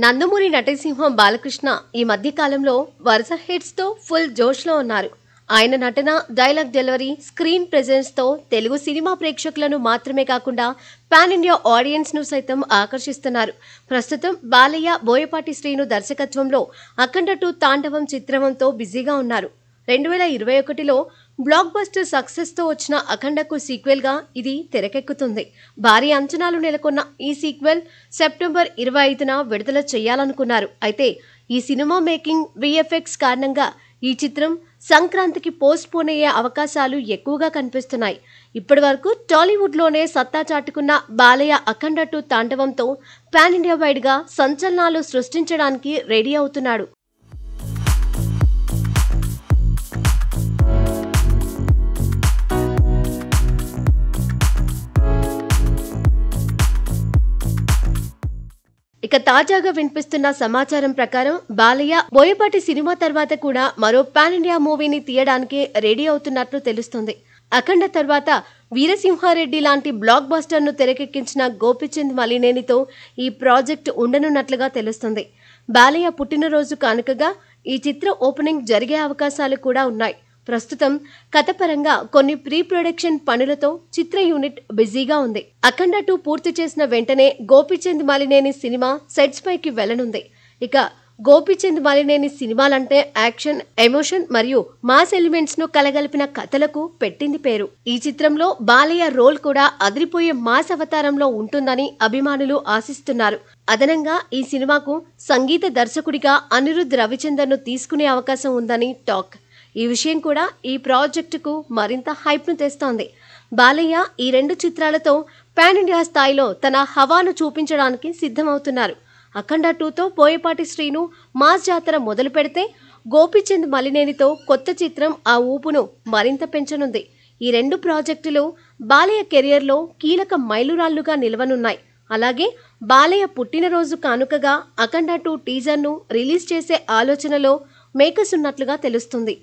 నందమూరి నటసింహం బాలకృష్ణ ఈ మధ్య కాలంలో వరుస హిట్స్ తో ఫుల్ జోష్ లో ఉన్నారు. ఆయన నటన, డైలాగ్ డెలివరీ, స్క్రీన్ ప్రెజెన్స్ తో తెలుగు సినిమా ప్రేక్షకులను మాత్రమే కాకుండా పాన్ ఇండియా ఆడియన్స్ ను సైతం ఆకర్షిస్తున్నారు. ప్రస్తుతం బాలయ్య, బోయపాటి శ్రీను దర్శకత్వంలో అఖండ 2 తాండవం చిత్రంతో బిజీగా ఉన్నారు. 2021లో బ్లాక్ బస్టర్ సక్సెస్ తో వచ్చిన అఖండకు సీక్వెల్ గా ఇది తెరకెక్కుతుంది. భారీ అంచనాలు నెలకొన్న ఈ సీక్వెల్ సెప్టెంబర్ 25న విడుదల చేయాలనుకున్నారు. అయితే ఈ సినిమా మేకింగ్, విఎఫ్ఎక్స్ కారణంగా ఈ చిత్రం సంక్రాంతికి పోస్ట్ పోన్ అయ్యే అవకాశాలు ఎక్కువగా కనిపిస్తున్నాయి. ఇప్పటి వరకు టాలీవుడ్ లోనే సత్తా చాటుకున్న బాలయ్య అఖండ 2 తాండవంతో పాన్ ఇండియా వైడ్ గా సంచలనాలు సృష్టించడానికి రెడీ అవుతున్నాడు. ఇక తాజాగా వినిపిస్తున్న సమాచారం ప్రకారం బాలయ్య, బోయపాటి సినిమా తర్వాత కూడా మరో పాన్ ఇండియా మూవీని తీయడానికి రెడీ అవుతున్నట్లు తెలుస్తుంది. అఖండ తర్వాత వీరసింహారెడ్డి లాంటి బ్లాక్ బస్టర్ ను తెరకెక్కించిన గోపీచంద్ మలినేనితో ఈ ప్రాజెక్ట్ ఉండనున్నట్లుగా తెలుస్తుంది. బాలయ్య పుట్టినరోజు కానుకగా ఈ చిత్ర ఓపెనింగ్ జరిగే అవకాశాలు కూడా ఉన్నాయి. ప్రస్తుతం కథపరంగా కొన్ని ప్రీ ప్రొడక్షన్ పనులతో చిత్ర యూనిట్ బిజీగా ఉంది. అఖండ 2 పూర్తి చేసిన వెంటనే గోపీచంద్ మలినేని సినిమా సెట్స్ పైకి వెళ్లనుంది. ఇక గోపీచంద్ మలినేని సినిమాలంటే యాక్షన్, ఎమోషన్ మరియు మాస్ ఎలిమెంట్స్ ను కలగలిపిన కథలకు పెట్టింది పేరు. ఈ చిత్రంలో బాలయ్య రోల్ కూడా అదిరిపోయే మాస్ అవతారంలో ఉంటుందని అభిమానులు ఆశిస్తున్నారు. అదనంగా ఈ సినిమాకు సంగీత దర్శకుడిగా అనిరుద్ రవిచందర్ ను తీసుకునే అవకాశం ఉందని టాక్. ఈ విషయం కూడా ఈ ప్రాజెక్టుకు మరింత హైప్ ను తెస్తోంది. బాలయ్య ఈ 2 చిత్రాలతో పాన్ ఇండియా స్థాయిలో తన హవాను చూపించడానికి సిద్ధమవుతున్నారు. అఖండ 2తో బోయపాటి శ్రీను మాస్ జాతర మొదలు పెడితే, గోపీచంద్ మలినేనితో కొత్త చిత్రం ఆ ఊపును మరింత పెంచనుంది. ఈ 2 ప్రాజెక్టులు బాలయ్య కెరియర్లో కీలక మైలురాళ్లుగా నిలవనున్నాయి. అలాగే బాలయ్య పుట్టినరోజు కానుకగా అఖండ 2 టీజర్ను రిలీజ్ చేసే ఆలోచనలో మేకర్స్ ఉన్నట్లుగా తెలుస్తుంది.